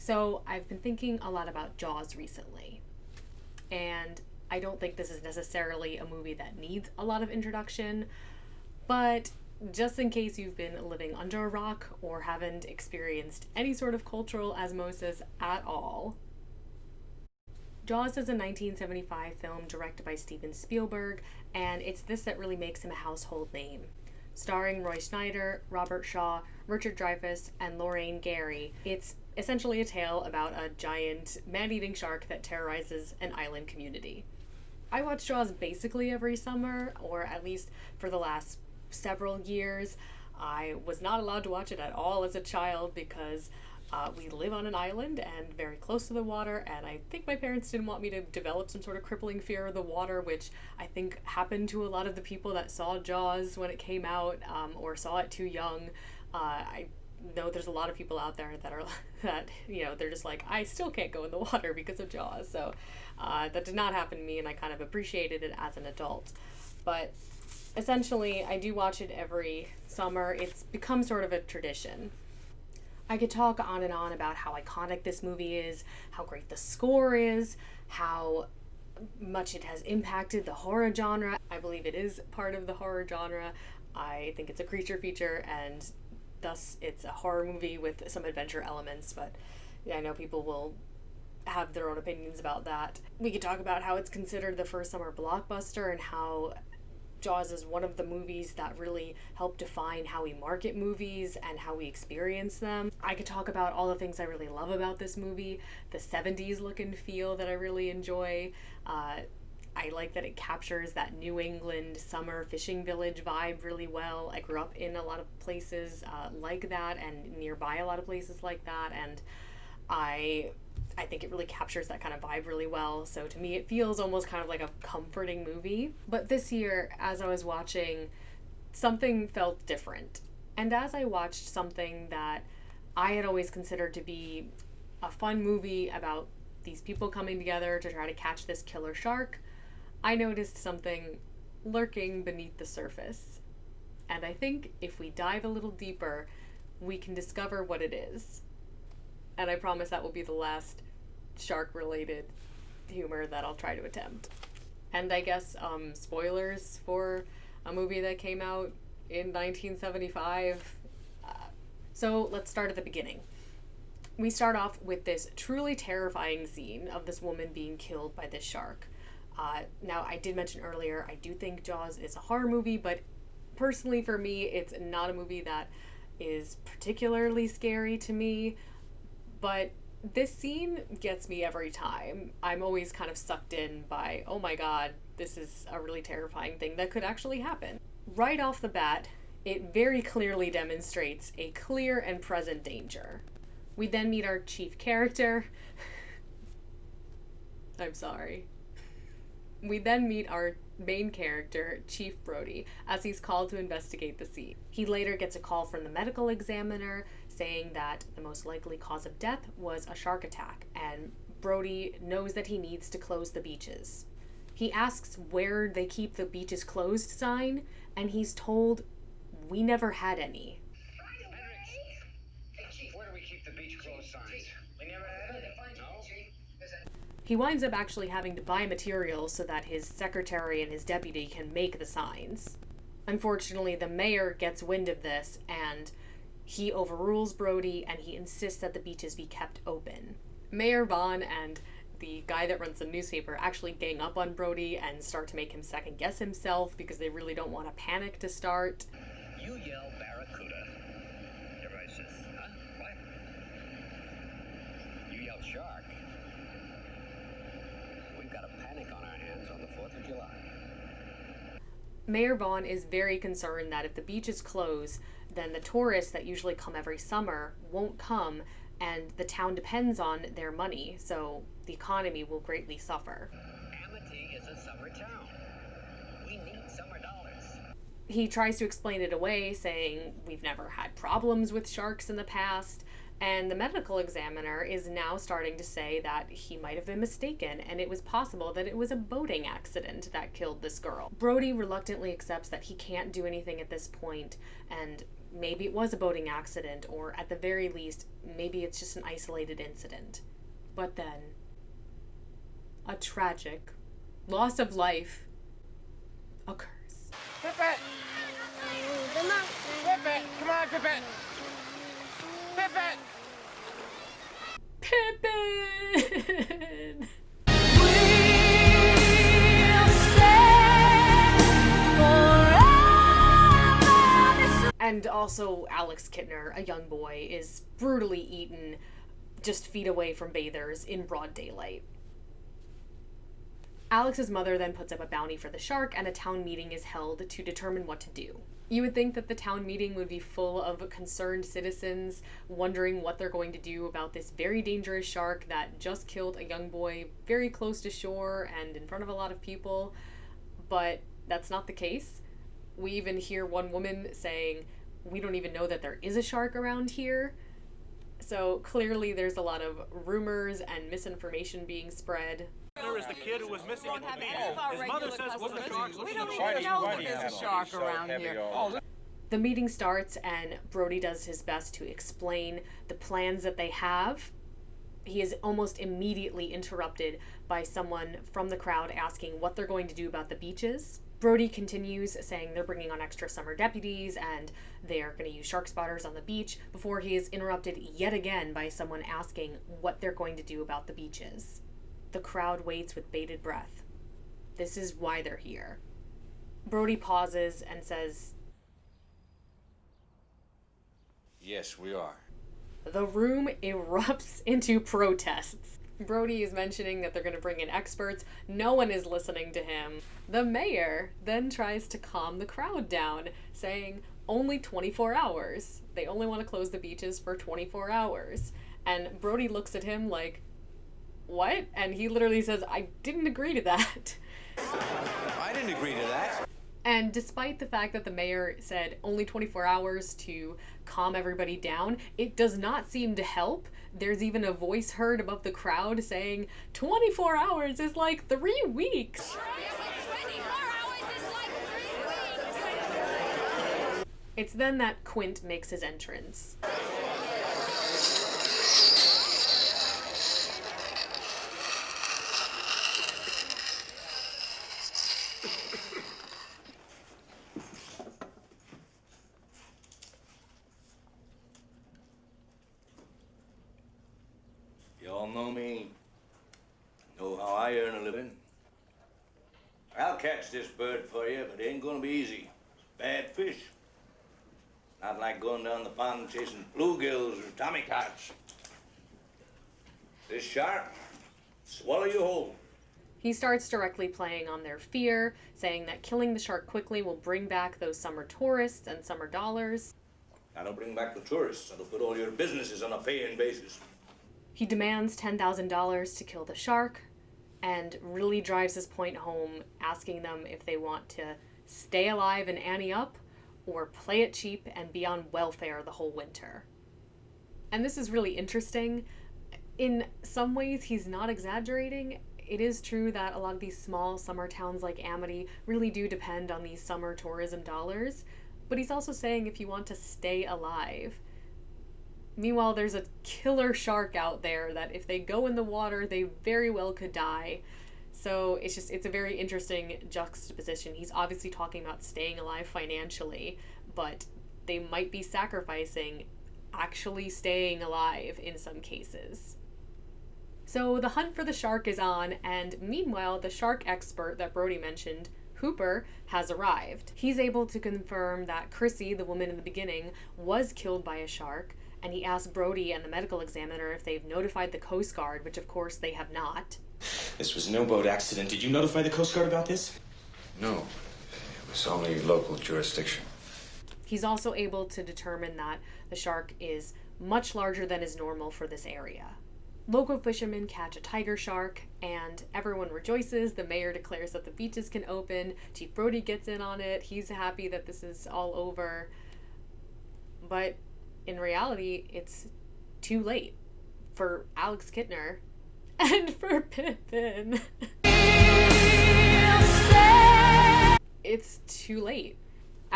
So I've been thinking a lot about Jaws recently, and I don't think this is necessarily a movie that needs a lot of introduction, but just in case you've been living under a rock or haven't experienced any sort of cultural osmosis at all, Jaws is a 1975 film directed by Steven Spielberg, and it's this that really makes him a household name. Starring Roy Schneider, Robert Shaw, Richard Dreyfuss, and Lorraine Gary, it's essentially a tale about a giant man-eating shark that terrorizes an island community. I watch Jaws basically every summer, or at least for the last several years. I was not allowed to watch it at all as a child because we live on an island and very close to the water, and I think my parents didn't want me to develop some sort of crippling fear of the water, which I think happened to a lot of the people that saw Jaws when it came out, or saw it too young. I know there's a lot of people out there that are that they're just like, I still can't go in the water because of Jaws. So that did not happen to me, and I kind of appreciated it as an adult. But essentially, I do watch it every summer. It's become sort of a tradition. I could talk on and on about how iconic this movie is, how great the score is, how much it has impacted the horror genre. I believe it is part of the horror genre. I think it's a creature feature, and thus it's a horror movie with some adventure elements, but yeah, I know people will have their own opinions about that. We could talk about how it's considered the first summer blockbuster and how Jaws is one of the movies that really helped define how we market movies and how we experience them. I could talk about all the things I really love about this movie, the 70s look and feel that I really enjoy. I like that it captures that New England summer fishing village vibe really well. I grew up in a lot of places like that and nearby a lot of places like that, and I think it really captures that kind of vibe really well. So to me, it feels almost kind of like a comforting movie. But this year, as I was watching, something felt different. And as I watched something that I had always considered to be a fun movie about these people coming together to try to catch this killer shark, I noticed something lurking beneath the surface. And I think if we dive a little deeper, we can discover what it is. And I promise that will be the last shark-related humor that I'll try to attempt. And I guess spoilers for a movie that came out in 1975. So let's start at the beginning. We start off with this truly terrifying scene of this woman being killed by this shark. Now, I did mention earlier, I do think Jaws is a horror movie, but personally for me, it's not a movie that is particularly scary to me. But this scene gets me every time. I'm always kind of sucked in by, oh my god, this is a really terrifying thing that could actually happen. Right off the bat, it very clearly demonstrates a clear and present danger. We then meet our chief character. I'm sorry. We then meet our main character, Chief Brody, as he's called to investigate the scene. He later gets a call from the medical examiner saying that the most likely cause of death was a shark attack, and Brody knows that he needs to close the beaches. He asks where they keep the beaches closed sign, and he's told, we never had any. Hey, Chief, where do we keep the beach closed signs? We never had it. No? He winds up actually having to buy materials so that his secretary and his deputy can make the signs. Unfortunately, the mayor gets wind of this, and he overrules Brody, and he insists that the beaches be kept open. Mayor Vaughn and the guy that runs the newspaper actually gang up on Brody and start to make him second guess himself because they really don't want a panic to start. You yell barracuda. Everybody says, huh? What? You yell shark. We've got a panic on our hands on the 4th of July. Mayor Vaughn is very concerned that if the beaches close, then the tourists that usually come every summer won't come, and the town depends on their money, so the economy will greatly suffer. Amity is a summer town. We need summer dollars. He tries to explain it away, saying we've never had problems with sharks in the past, and the medical examiner is now starting to say that he might have been mistaken, and it was possible that it was a boating accident that killed this girl. Brody reluctantly accepts that he can't do anything at this point, and maybe it was a boating accident, or at the very least, maybe it's just an isolated incident. But then, a tragic loss of life occurs. Pippet! Pippet! Come on, Pippet! Pippet! Pippin! And also, Alex Kittner, a young boy, is brutally eaten just feet away from bathers in broad daylight. Alex's mother then puts up a bounty for the shark, and a town meeting is held to determine what to do. You would think that the town meeting would be full of concerned citizens wondering what they're going to do about this very dangerous shark that just killed a young boy very close to shore and in front of a lot of people, but that's not the case. We even hear one woman saying, "We don't even know that there is a shark around here." So clearly there's a lot of rumors and misinformation being spread. There is the kid who was missing in the video. His mother says it wasn't a shark. We don't even know that there's a shark around here. The meeting starts and Brody does his best to explain the plans that they have. He is almost immediately interrupted by someone from the crowd asking what they're going to do about the beaches. Brody continues saying they're bringing on extra summer deputies and they're going to use shark spotters on the beach before he is interrupted yet again by someone asking what they're going to do about the beaches. The crowd waits with bated breath. This is why they're here. Brody pauses and says, Yes, we are. The room erupts into protests. Brody is mentioning that they're going to bring in experts. No one is listening to him. The mayor then tries to calm the crowd down, saying only 24 hours. They only want to close the beaches for 24 hours. And Brody looks at him like, what? And he literally says, I didn't agree to that. I didn't agree to that. And despite the fact that the mayor said only 24 hours to calm everybody down, it does not seem to help. There's even a voice heard above the crowd saying, 24 hours is like 3 weeks. 24 hours is like 3 weeks. It's then that Quint makes his entrance. Y'all know me. Know how I earn a living. I'll catch this bird for you, but it ain't gonna be easy. It's bad fish. Not like going down the pond chasing bluegills or tommycats. This shark, swallow you whole. He starts directly playing on their fear, saying that killing the shark quickly will bring back those summer tourists and summer dollars. That'll bring back the tourists. That'll put all your businesses on a paying basis. He demands $10,000 to kill the shark and really drives his point home, asking them if they want to stay alive and ante up or play it cheap and be on welfare the whole winter. And this is really interesting. In some ways, he's not exaggerating. It is true that a lot of these small summer towns like Amity really do depend on these summer tourism dollars, but he's also saying if you want to stay alive. Meanwhile, there's a killer shark out there that if they go in the water, they very well could die. So it's a very interesting juxtaposition. He's obviously talking about staying alive financially, but they might be sacrificing actually staying alive in some cases. So the hunt for the shark is on, and meanwhile, the shark expert that Brody mentioned, Hooper, has arrived. He's able to confirm that Chrissy, the woman in the beginning, was killed by a shark, and he asked Brody and the medical examiner if they've notified the Coast Guard, which of course they have not. This was no boat accident. Did you notify the Coast Guard about this? No, it was only local jurisdiction. He's also able to determine that the shark is much larger than is normal for this area. Local fishermen catch a tiger shark, and everyone rejoices. The mayor declares that the beaches can open. Chief Brody gets in on it. He's happy that this is all over. But in reality, it's too late for Alex Kittner and for Pippin. It's too late.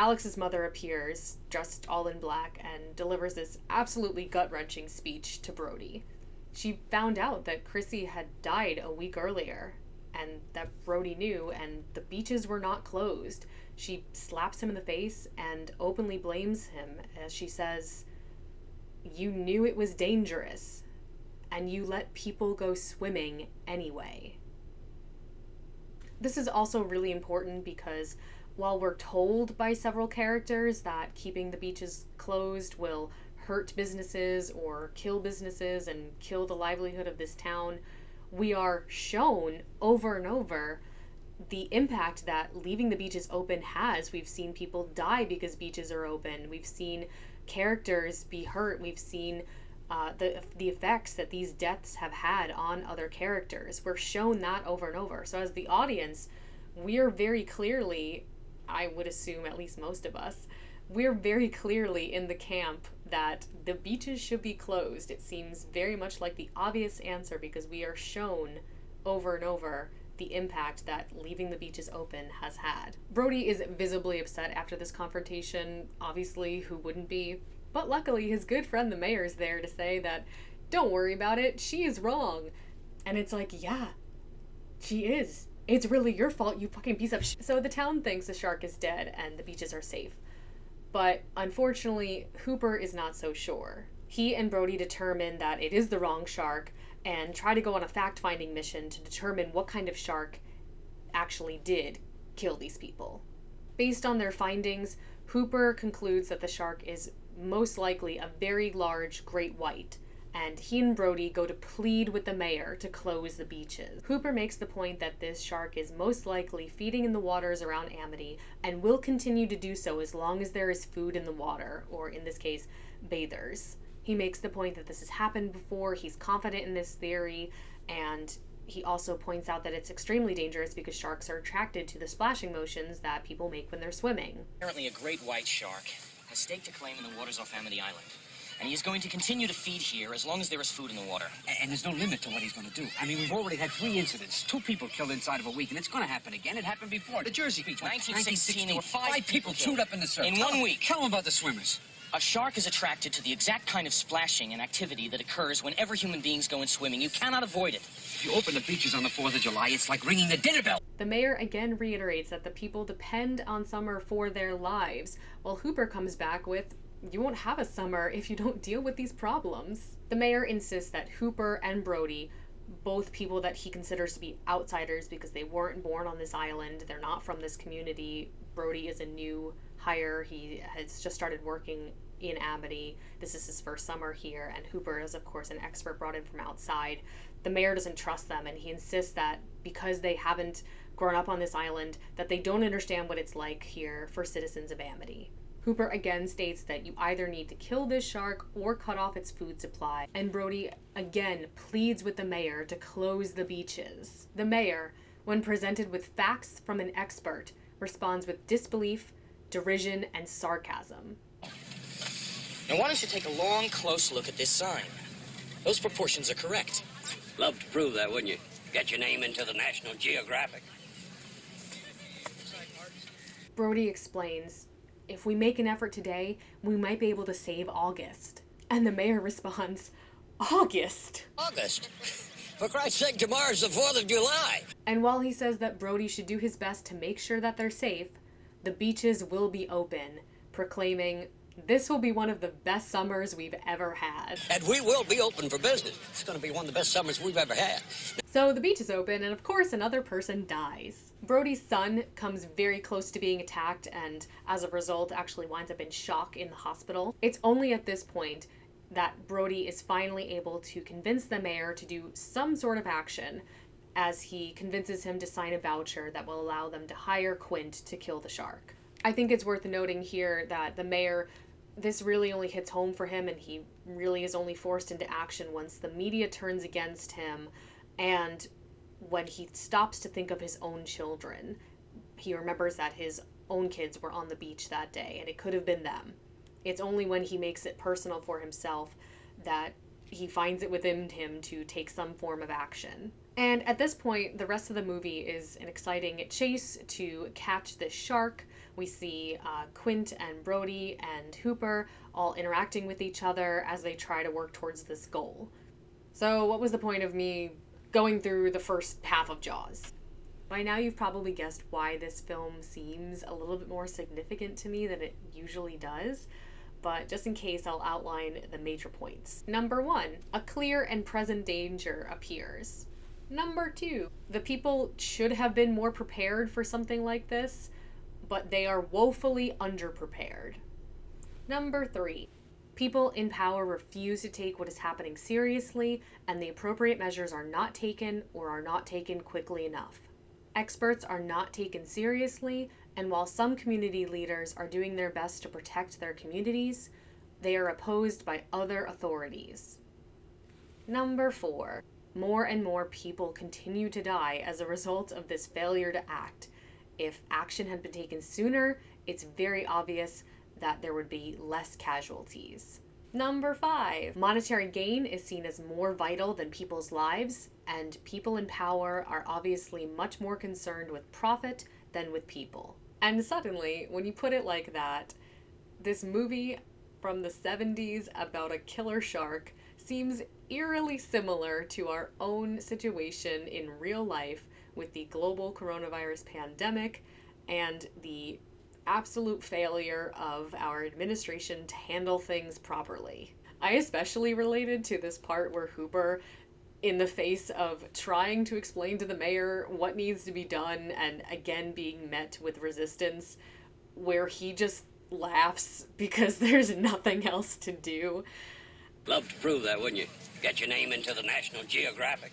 Alex's mother appears, dressed all in black, and delivers this absolutely gut-wrenching speech to Brody. She found out that Chrissy had died a week earlier, and that Brody knew, and the beaches were not closed. She slaps him in the face and openly blames him as she says, "You knew it was dangerous, and you let people go swimming anyway." This is also really important because while we're told by several characters that keeping the beaches closed will hurt businesses or kill businesses and kill the livelihood of this town, we are shown over and over the impact that leaving the beaches open has. We've seen people die because beaches are open. We've seen characters be hurt. We've seen the effects that these deaths have had on other characters. We're shown that over and over. So as the audience, we're very clearly, I would assume at least most of us, we're very clearly in the camp that the beaches should be closed. It seems very much like the obvious answer because we are shown over and over the impact that leaving the beaches open has had. Brody is visibly upset after this confrontation. Obviously, who wouldn't be? But luckily, his good friend the mayor is there to say that, don't worry about it, she is wrong. And it's like, yeah, she is. It's really your fault, you fucking piece of shit. So the town thinks the shark is dead and the beaches are safe. But unfortunately, Hooper is not so sure. He and Brody determine that it is the wrong shark and try to go on a fact-finding mission to determine what kind of shark actually did kill these people. Based on their findings, Hooper concludes that the shark is most likely a very large great white, and he and Brody go to plead with the mayor to close the beaches. Hooper makes the point that this shark is most likely feeding in the waters around Amity and will continue to do so as long as there is food in the water, or in this case, bathers. He makes the point that this has happened before, he's confident in this theory, and he also points out that it's extremely dangerous because sharks are attracted to the splashing motions that people make when they're swimming. Apparently a great white shark has staked a claim in the waters off Amity Island. And he is going to continue to feed here as long as there is food in the water. And there's no limit to what he's going to do. I mean, we've already had 3 incidents. 2 people killed inside of a week, and it's going to happen again. It happened before. The Jersey Beach. 1916, there were 5 people chewed up in the surf. In 1 week. Tell them about the swimmers. A shark is attracted to the exact kind of splashing and activity that occurs whenever human beings go in swimming. You cannot avoid it. If you open the beaches on the 4th of July, it's like ringing the dinner bell. The mayor again reiterates that the people depend on summer for their lives, while Hooper comes back with, you won't have a summer if you don't deal with these problems. The mayor insists that Hooper and Brody, both people that he considers to be outsiders because they weren't born on this island, they're not from this community. Brody is a new hire. He has just started working in Amity. This is his first summer here, and Hooper is, of course, an expert brought in from outside. The mayor doesn't trust them, and he insists that because they haven't grown up on this island, that they don't understand what it's like here for citizens of Amity. Hooper again states that you either need to kill this shark or cut off its food supply, and Brody again pleads with the mayor to close the beaches. The mayor, when presented with facts from an expert, responds with disbelief, derision, and sarcasm. Now why don't you take a long, close look at this sign? Those proportions are correct. Love to prove that, wouldn't you? Get your name into the National Geographic. Brody explains, if we make an effort today, we might be able to save August. And the mayor responds, August? August? For Christ's sake, tomorrow's the 4th of July. And while he says that Brody should do his best to make sure that they're safe, the beaches will be open, proclaiming, this will be one of the best summers we've ever had. And we will be open for business. It's going to be one of the best summers we've ever had. So the beach is open, and of course another person dies. Brody's son comes very close to being attacked, and as a result actually winds up in shock in the hospital. It's only at this point that Brody is finally able to convince the mayor to do some sort of action, as he convinces him to sign a voucher that will allow them to hire Quint to kill the shark. I think it's worth noting here that the mayor, this really only hits home for him, and he really is only forced into action once the media turns against him and when he stops to think of his own children. He remembers that his own kids were on the beach that day, and it could have been them. It's only when he makes it personal for himself that he finds it within him to take some form of action. And at this point, the rest of the movie is an exciting chase to catch this shark. We see Quint and Brody and Hooper all interacting with each other as they try to work towards this goal. So what was the point of me going through the first half of Jaws? By now you've probably guessed why this film seems a little bit more significant to me than it usually does, but just in case, I'll outline the major points. Number 1, a clear and present danger appears. Number 2, the people should have been more prepared for something like this, but they are woefully underprepared. Number 3, people in power refuse to take what is happening seriously, and the appropriate measures are not taken or are not taken quickly enough. Experts are not taken seriously, and while some community leaders are doing their best to protect their communities, they are opposed by other authorities. Number 4, more and more people continue to die as a result of this failure to act. If action had been taken sooner, it's very obvious that there would be less casualties. Number 5, monetary gain is seen as more vital than people's lives, and people in power are obviously much more concerned with profit than with people. And suddenly, when you put it like that, this movie from the 70s about a killer shark seems eerily similar to our own situation in real life with the global coronavirus pandemic and the absolute failure of our administration to handle things properly. I especially related to this part where Hooper, in the face of trying to explain to the mayor what needs to be done and again being met with resistance, where he just laughs because there's nothing else to do. Love to prove that, wouldn't you? Get your name into the National Geographic.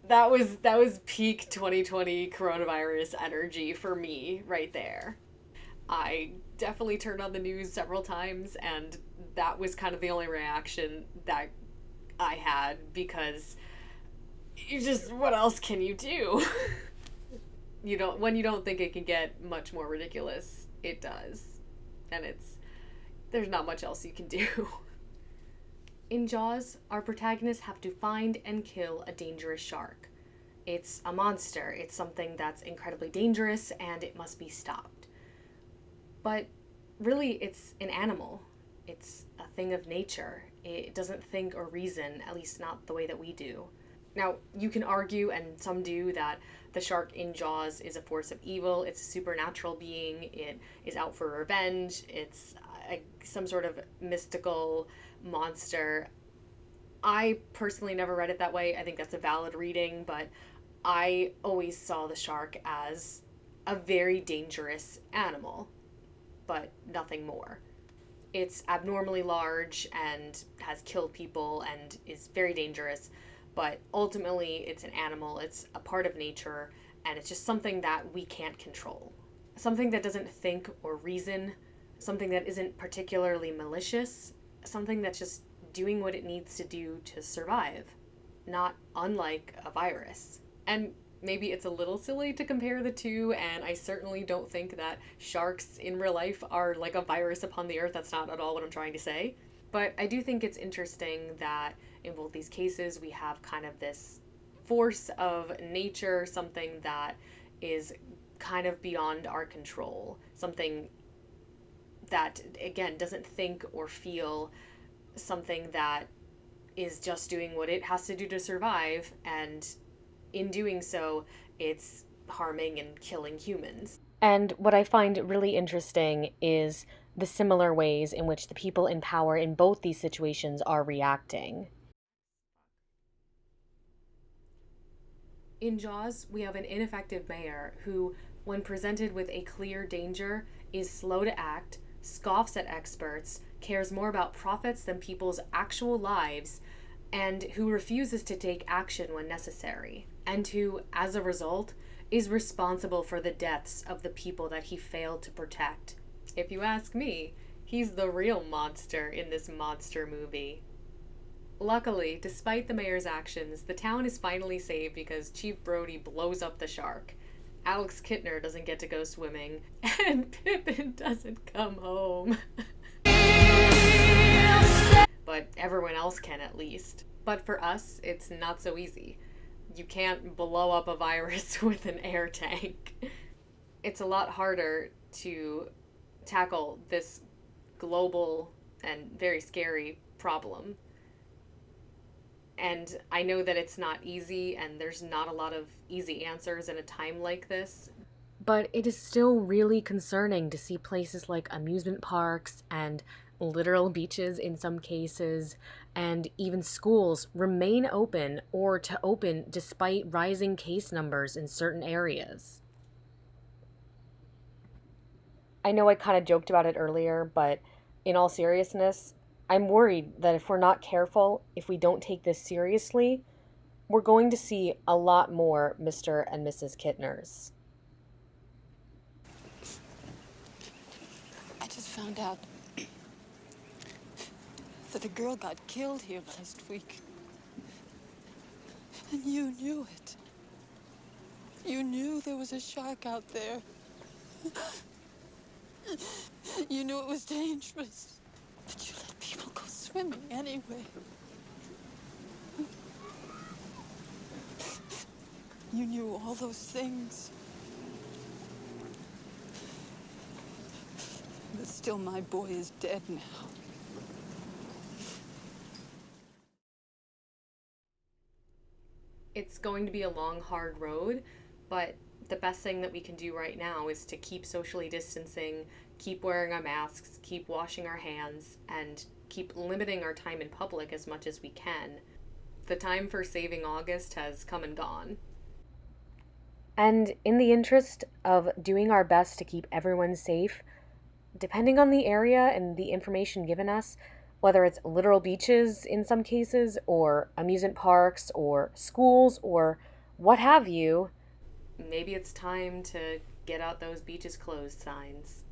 That was peak 2020 coronavirus energy for me right there. I definitely turned on the news several times, and that was kind of the only reaction that I had, because you just, what else can you do? When you don't think it can get much more ridiculous, it does. And there's not much else you can do. In Jaws, our protagonists have to find and kill a dangerous shark. It's a monster. It's something that's incredibly dangerous, and it must be stopped. But really, it's an animal. It's a thing of nature. It doesn't think or reason, at least not the way that we do. Now, you can argue, and some do, that the shark in Jaws is a force of evil. It's a supernatural being. It is out for revenge. It's some sort of mystical monster. I personally never read it that way. I think that's a valid reading, but I always saw the shark as a very dangerous animal, but nothing more. It's abnormally large and has killed people and is very dangerous, but ultimately it's an animal, it's a part of nature, and it's just something that we can't control. Something that doesn't think or reason, something that isn't particularly malicious, something that's just doing what it needs to do to survive, not unlike a virus. And maybe it's a little silly to compare the two, and I certainly don't think that sharks in real life are like a virus upon the earth. That's not at all what I'm trying to say. But I do think it's interesting that in both these cases we have kind of this force of nature, something that is kind of beyond our control, something that, again, doesn't think or feel, something that is just doing what it has to do to survive, and in doing so, it's harming and killing humans. And what I find really interesting is the similar ways in which the people in power in both these situations are reacting. In Jaws, we have an ineffective mayor who, when presented with a clear danger, is slow to act, scoffs at experts, cares more about profits than people's actual lives, and who refuses to take action when necessary, and who, as a result, is responsible for the deaths of the people that he failed to protect. If you ask me, he's the real monster in this monster movie. Luckily, despite the mayor's actions, the town is finally saved because Chief Brody blows up the shark. Alex Kittner doesn't get to go swimming, and Pippin doesn't come home. but everyone else can at least. But for us, it's not so easy. You can't blow up a virus with an air tank. It's a lot harder to tackle this global and very scary problem. And I know that it's not easy, and there's not a lot of easy answers in a time like this. But it is still really concerning to see places like amusement parks and literal beaches in some cases, and even schools remain open or to open despite rising case numbers in certain areas. I know I kind of joked about it earlier, but in all seriousness, I'm worried that if we're not careful, if we don't take this seriously, we're going to see a lot more Mr. and Mrs. Kittners. I just found out that a girl got killed here last week. And you knew it. You knew there was a shark out there. You knew it was dangerous. But you let people go swimming anyway. You knew all those things. But still, my boy is dead now. It's going to be a long, hard road, but the best thing that we can do right now is to keep socially distancing, keep wearing our masks, keep washing our hands, and keep limiting our time in public as much as we can. The time for saving August has come and gone. And in the interest of doing our best to keep everyone safe, depending on the area and the information given us, whether it's literal beaches in some cases, or amusement parks, or schools, or what have you, maybe it's time to get out those beaches closed signs.